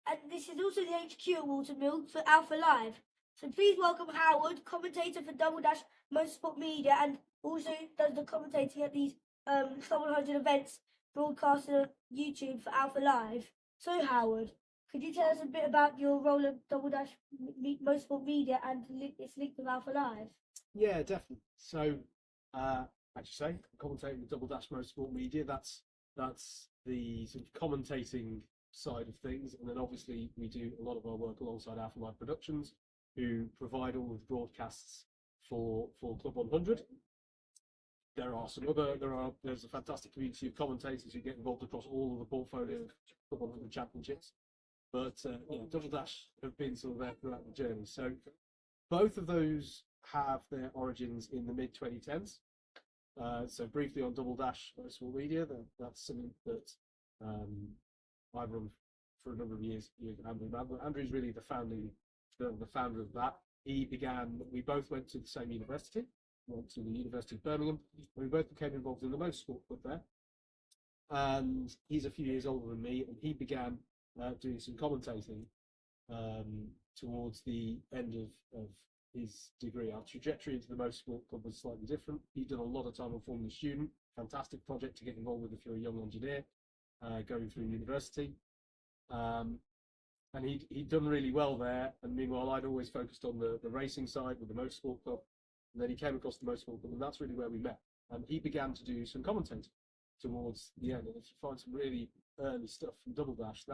and this is also the HQ at Watermill for Alpha Live. So please welcome Howard, commentator for Double Dash Motorsport Media, and also does the commentating at these 700 events broadcasted on YouTube for Alpha Live. So Howard, could you tell us a bit about your role at Double Dash Motorsport Media and its link with Alpha Live? Yeah, definitely. So, as you say, commentating with Double Dash Motorsport Media, that's the sort of commentating side of things, and then obviously we do a lot of our work alongside Alpha Live Productions, who provide all of the broadcasts for Club 100. There's a fantastic community of commentators who get involved across all of the portfolio of Club 100 championships. But Double Dash have been sort of there throughout the journey. So both of those have their origins in the mid 2010s. So briefly on Double Dash Motorsport Media, that's something that I've run for a number of years with Andrew. Andrew's really the founder of that. We both went to the same university, went to the University of Birmingham, and we both became involved in the motorsport club there. And he's a few years older than me, and he began doing some commentating towards the end of his degree. Our trajectory into the motorsport club was slightly different. He'd done a lot of time on Formula Student, fantastic project to get involved with if you're a young engineer going through university. And he'd done really well there. And meanwhile, I'd always focused on the racing side with the motorsport club. And then he came across the motorsport club, and that's really where we met. And he began to do some commentating towards the end. And if you find some really early stuff from Double Dash,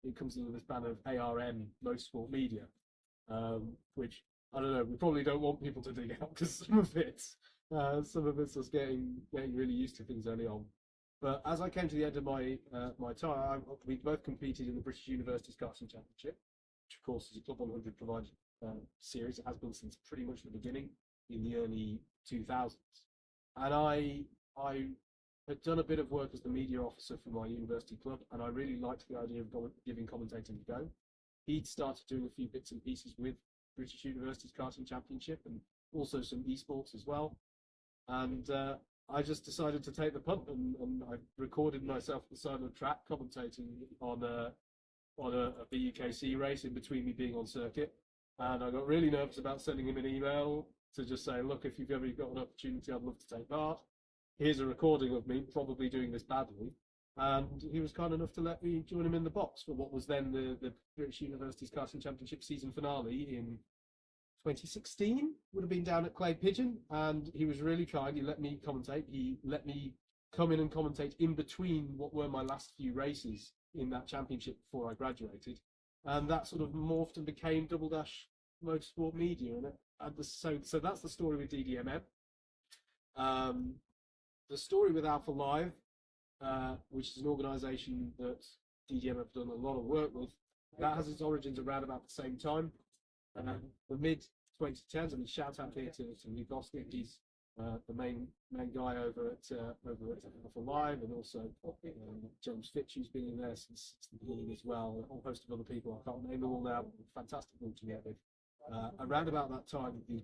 it comes under this banner of ARM Motorsport Media, which I don't know. We probably don't want people to dig out because some of it's us getting really used to things early on. But as I came to the end of my time, we both competed in the British Universities Karting Championship, which of course is a Club 100 provided series. It has been since pretty much the beginning in the early 2000s. And I had done a bit of work as the media officer for my university club, and I really liked the idea of giving commentating a go. He'd started doing a few bits and pieces with British Universities Karting Championship and also some esports as well. And I just decided to take the punt, and I recorded myself at the side of the track commentating on a BUKC race in between me being on circuit. And I got really nervous about sending him an email to just say, look, if you've ever got an opportunity, I'd love to take part. Here's a recording of me probably doing this badly. And he was kind enough to let me join him in the box for what was then the British Universities Karting Championship season finale in 2016. Would have been down at Clay Pigeon, and he was really kind. He let me commentate. He let me come in and commentate in between what were my last few races in that championship before I graduated. And that sort of morphed and became Double Dash Motorsport Media. So that's the story with DDMM. The story with Alpha Live, which is an organisation that DDM have done a lot of work with, that has its origins around about the same time. The mid 2010s. I mean, shout out here to Nick Oscar. He's the main guy over at Alpha Live, and also James Fitch, who's been in there since the beginning as well. A whole host of other people. I can't name them all now. Fantastic group together. Around about that time, the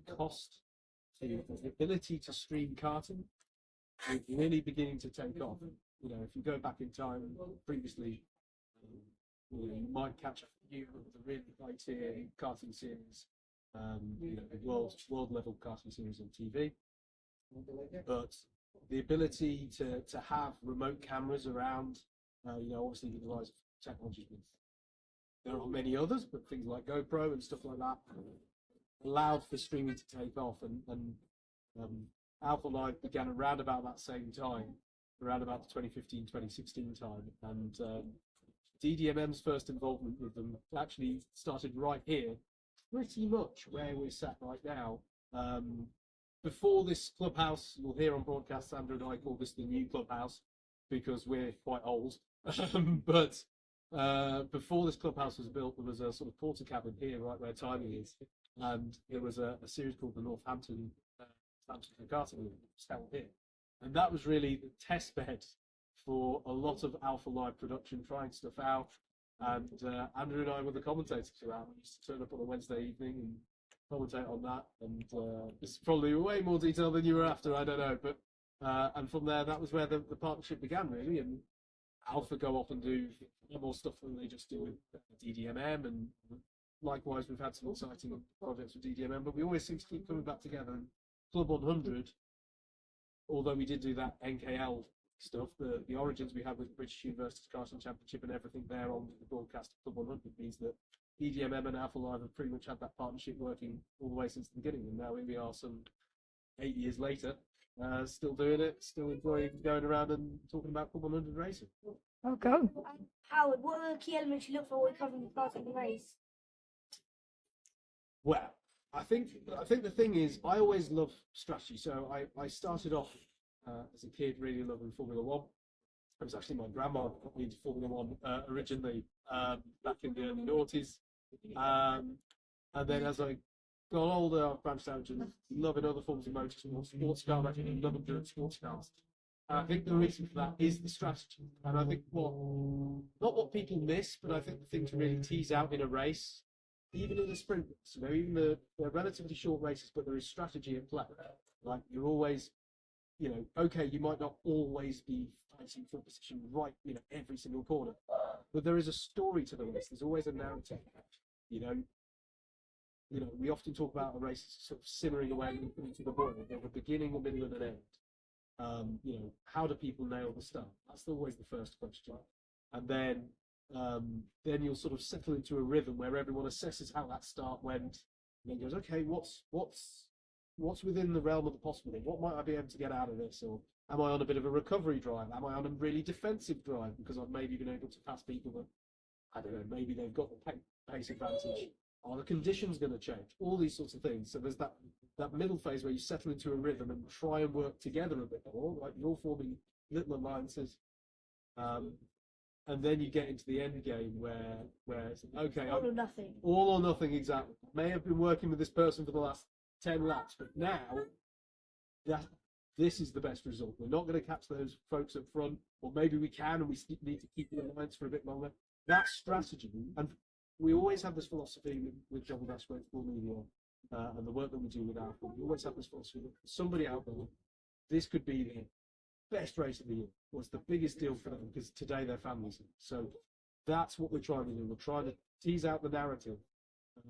ability to stream karting was really beginning to take off. You know, if you go back in time, previously, you might catch a few of the really high tier karting series, the world level karting series on TV. But the ability to have remote cameras around, obviously with the rise of technology, there are many others, but things like GoPro and stuff like that allowed for streaming to take off. And Alpha Live began around about that same time, around about the 2015, 2016 time. And DDMM's first involvement with them actually started right here, pretty much where we're sat right now. Before this clubhouse, you'll hear on broadcast, Sandra and I call this the new clubhouse because we're quite old. But before this clubhouse was built, there was a sort of porter cabin here, right where timing is, and there was a series called the Northampton Karting held here, and that was really the test bed for a lot of Alpha Live production, trying stuff out. And Andrew and I were the commentators throughout. We used to turn up on a Wednesday evening and commentate on that. And this is probably way more detail than you were after, I don't know. But and from there, that was where the partnership began, really. And Alpha go off and do more stuff than they just do with DDMM, and likewise we've had some exciting projects with DDMM, but we always seem to keep coming back together. And Club 100, although we did do that NKL stuff, the origins we had with the British University Karting Championship and everything there on the broadcast of Club 100 means that DDMM and Alpha Live have pretty much had that partnership working all the way since the beginning, and now here we are some 8 years later, still doing it, still enjoying going around and talking about Club 100 racing. Oh, go. Howard, what are the key elements you look for when covering the karting race? Well, I think the thing is, I always love strategy. So I started off as a kid really loving Formula One. It was actually my grandma that got me into Formula One originally back in the early noughties. And then as I got older, I branched out to loving other forms of motorsport, sports cars, actually loving doing sports cars. And I think the reason for that is the strategy. And I think not what people miss, but I think the thing to really tease out in a race, even in a sprint race, even they're relatively short races, but there is strategy at play. Like you're always, okay, you might not always be fighting for position right, every single corner, but there is a story to the race. There's always a narrative. We often talk about a race sort of simmering away into the boil. There's a beginning, a middle, and an end. How do people nail the start? That's always the first question. And then you'll sort of settle into a rhythm where everyone assesses how that start went, and then goes, okay, what's within the realm of the possible? What might I be able to get out of this? Or am I on a bit of a recovery drive? Am I on a really defensive drive because I've maybe been able to pass people that, I don't know, maybe they've got the pace advantage? Are the conditions going to change? All these sorts of things. So there's that middle phase where you settle into a rhythm and try and work together a bit more, like you're forming little alliances. And then you get into the end game where it's okay, All or nothing. All or nothing, exactly. May have been working with this person for the last 10 laps, but now this is the best result. We're not going to catch those folks up front, or maybe we can, and we need to keep the alliance for a bit longer. That strategy, and we always have this philosophy with Double Dash Motorsport Media and the work that we do with Alpha. We always have this philosophy that somebody out there, this could be the best race of the year, or it's the biggest deal for them because today they're families. So that's what we're trying to do. We're trying to tease out the narrative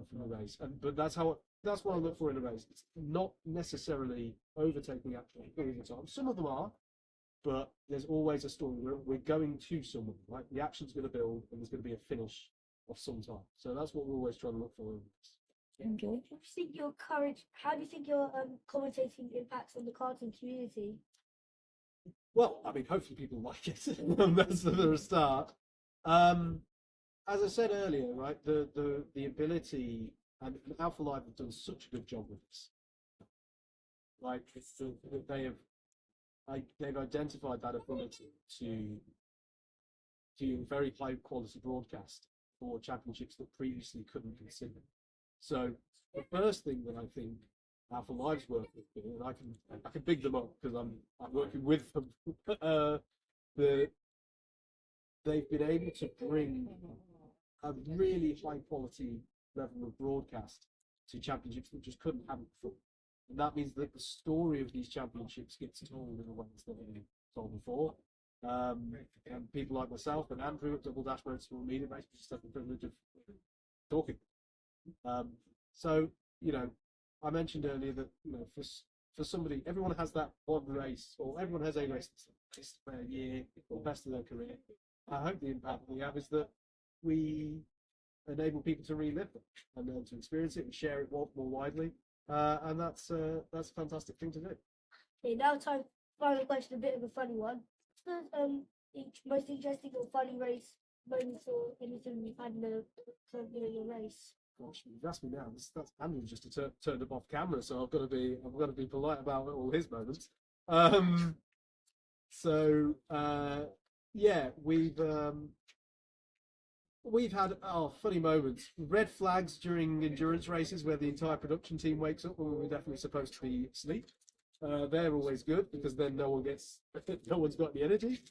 from the race, but that's what I look for in a race. It's not necessarily overtaking action all the time. Some of them are, but there's always a story. We're going to somewhere, right? The action's going to build, and there's going to be a finish of some time. So that's what we're always trying to look for in this. Okay. How do you think your commentating impacts on the karting community? Well, I mean, hopefully people like it. That's for a start. As I said earlier, right, the ability, and Alpha Live have done such a good job with this. Like they've identified that ability to do very high quality broadcast for championships that previously couldn't consider. So the first thing that I think Alpha Live's work with, and I can big them up because I'm working with them. They've been able to bring a really high quality level of broadcast to championships that just couldn't have it before. And that means that the story of these championships gets told in a way that's never been told before. And people like myself and Andrew at Double Dash Motorsport Media basically just have the privilege of talking. So, I mentioned earlier that, for somebody, everyone has that one race, or everyone has a race that's the best of their year or best of their career. I hope the impact we have is that we enable people to relive them and to experience it and share it more widely. And that's a fantastic thing to do. Okay, now time final question, a bit of a funny one. What's the most interesting or funny race moments or anything you've had in your race? Gosh, you've asked me now. That's Andrew just turned up off camera, so I've got to be polite about all his moments. Yeah, we've had funny moments. Red flags during endurance races where the entire production team wakes up when we're definitely supposed to be asleep. They're always good because then no one's got any energy.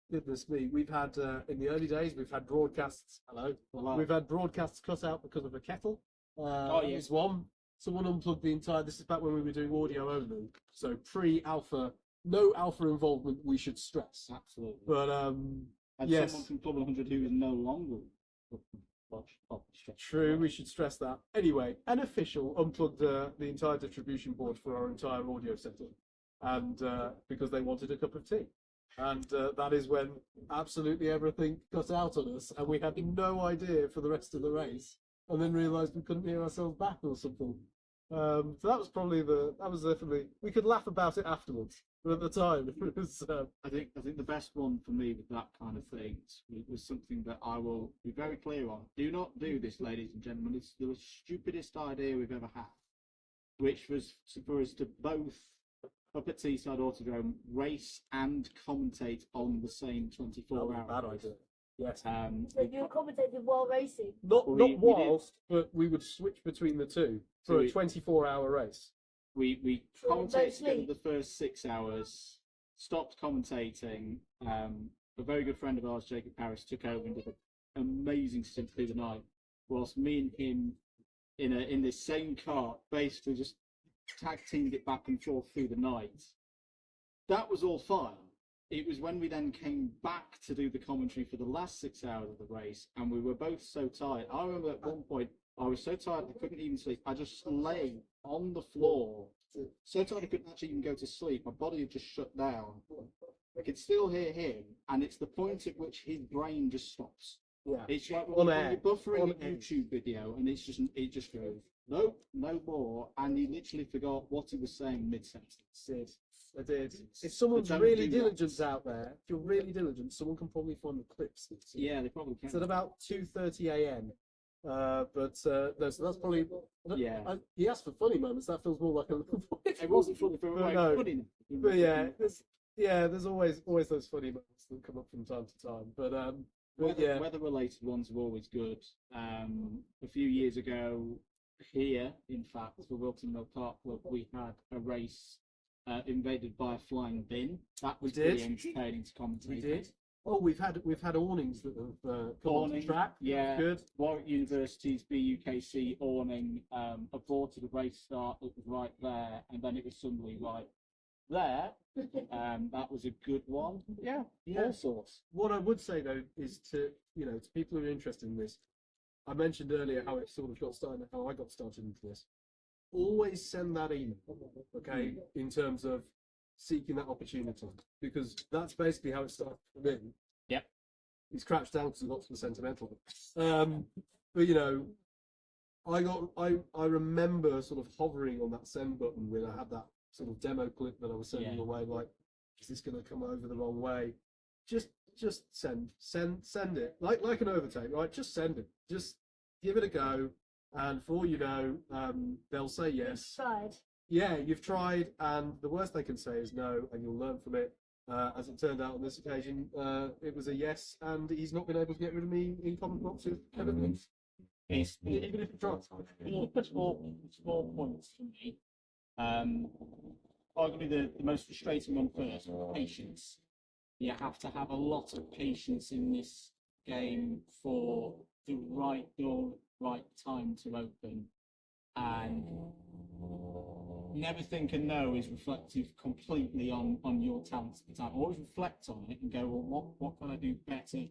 Goodness me, we've had in the early days we've had broadcasts. Hello. We've had broadcasts cut out because of a kettle. Yes, one. Someone unplugged the entire. This is back when we were doing audio only. So pre-Alpha no alpha involvement we should stress. Absolutely. But And yes, someone from Club 100 who is no longer true, we should stress that. Anyway, an official unplugged the entire distribution board for our entire audio setup, and because they wanted a cup of tea. And that is when absolutely everything got out on us, and we had no idea for the rest of the race, and then realised we couldn't hear ourselves back or something. So that was definitely, we could laugh about it afterwards, but at the time it was. I think the best one for me with that kind of thing was something that I will be very clear on. Do not do this, ladies and gentlemen. It's the stupidest idea we've ever had, which was for us to both up at Teesside Autodrome race and commentate on the same 24 hours. Bad idea. Yes. So you were commentating while racing? Not we whilst, but we would switch between the two for a 24-hour race. We Sure, don't commentated together sleep. the first 6 hours, stopped commentating. A very good friend of ours, Jacob Harris, took over and did an amazing stint through the night, whilst me and him in this same car basically just tag teamed it back and forth through the night. That was all fine. It was when we then came back to do the commentary for the last 6 hours of the race, and we were both so tired. I remember at one point I was so tired I couldn't even sleep. I just lay on the floor, so tired I couldn't actually even go to sleep. My body had just shut down. I could still hear him, and it's the point at which his brain just stops. Yeah. It's like On when air. you're buffering On a air. YouTube video, and it just goes, nope, no more, and he literally forgot what he was saying mid-sentence. I did. If someone's don't really do that. diligent out there, if you're really diligent, someone can probably find the clips. Yeah, they probably can. It's at about 2:30 a.m. No, so that's probably. Yeah. He asked for funny moments. That feels more like a. It wasn't funny for But right, no. funny. But there's always those funny moments that come up from time to time. But Weather-related ones are always good. A few years ago, here, in fact, for Wilton Mill Park Club, we had a race invaded by a flying bin. That was pretty entertaining to commentate. we did. Oh, we've had awnings that have come on the track. Yeah, Good. Warwick University's BUKC awning aborted a race start that was right there, and then it was suddenly right there. That was a good one. Yeah, all sorts. What I would say though is to people who are interested in this, I mentioned earlier how it sort of got started, how I got started into this. Always send that email, okay, in terms of seeking that opportunity, because that's basically how it started for me. Yep. He's crouched down because he got some sentimental. But I remember sort of hovering on that send button when I had that sort of demo clip that I was sending away. Like, is this going to come over the wrong way? Just send it like an overtake, right? Just send it. Just give it a go, and for all you know, they'll say yes. Tried. Yeah, you've tried, and the worst they can say is no, and you'll learn from it. As it turned out on this occasion, it was a yes, and he's not been able to get rid of me in common box with Kevin Lynch. Even if he tries. Small points for me. Arguably the most frustrating one first, patience. You have to have a lot of patience in this game for the right door, right time to open, and never think a no is reflective completely on your talents at the time. Always reflect on it and go, well, what can I do better?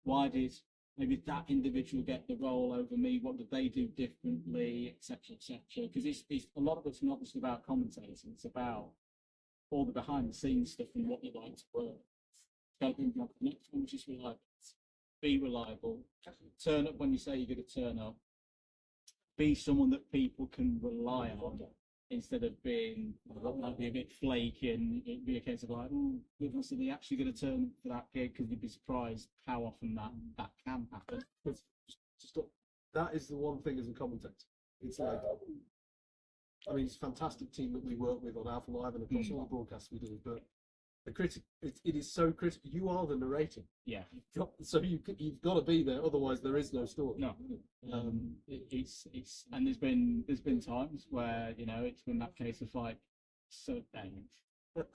Why did maybe that individual get the role over me? What did they do differently, etc., etc.? Because it's a lot of it's not just about commentating; it's about all the behind the scenes stuff and what you like to work. Don't think about the next one, which is reliable. Be reliable. Turn up when you say you're going to turn up. Be someone that people can rely on, instead of being like be a bit flaky, and it'd be a case of like, oh goodness, are they actually going to turn up for that gig? Because you'd be surprised how often that can happen. That is the one thing as a commentator. It's like, I mean, it's a fantastic team that we work with on Alpha Live and across all the broadcasts we do, but it is so critical. You are the narrator. Yeah. So you've got to be there, otherwise there is no story. No. It's and there's been times where it's been that case of like, so dang it.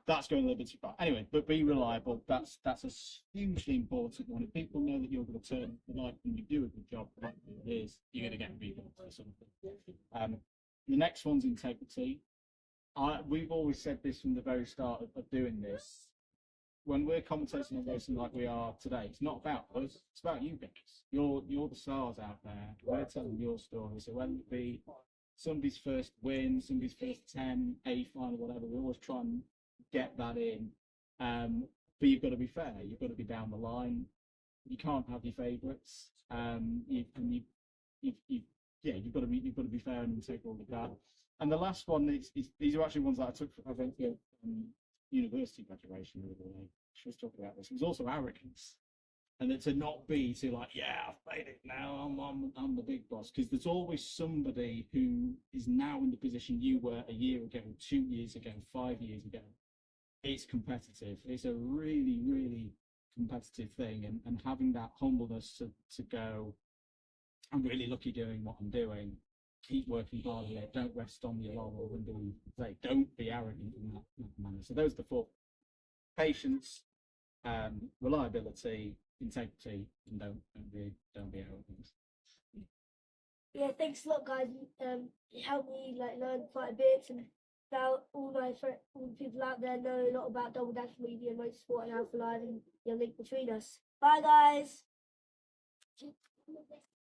That's going a little bit too far. Anyway, but be reliable. That's a hugely important one. If people know that you're going to turn the light and you do a good job, like it is, you're going to get rebound or something. The next one's integrity. we've always said this from the very start of doing this. When we're commentating on racing like we are today, it's not about us, it's about you guys. You're the stars out there. We're telling your story. So whether it be somebody's first win, somebody's first 10, A final, whatever, we always try and get that in. But you've got to be fair. You've got to be down the line. You can't have your favourites. You've got to be fair and integral with that. And the last one is these are actually ones that I took from, I think, university graduation the other day. She was talking about this. It was also arrogance, and to not be like, yeah, I've made it now. I'm the big boss, because there's always somebody who is now in the position you were a year ago, 2 years ago, 5 years ago. It's competitive. It's a really, really competitive thing, and having that humbleness to go, I'm really lucky doing what I'm doing. Keep working hard at it. Don't rest on your laurels and don't be arrogant in that manner. So those are the four: patience, reliability, integrity, and don't be arrogant. Yeah, thanks a lot, guys. It helped me learn quite a bit, and now all the people out there know a lot about Double Dash Media, Motorsport, and Alpha Live, and the link between us. Bye, guys.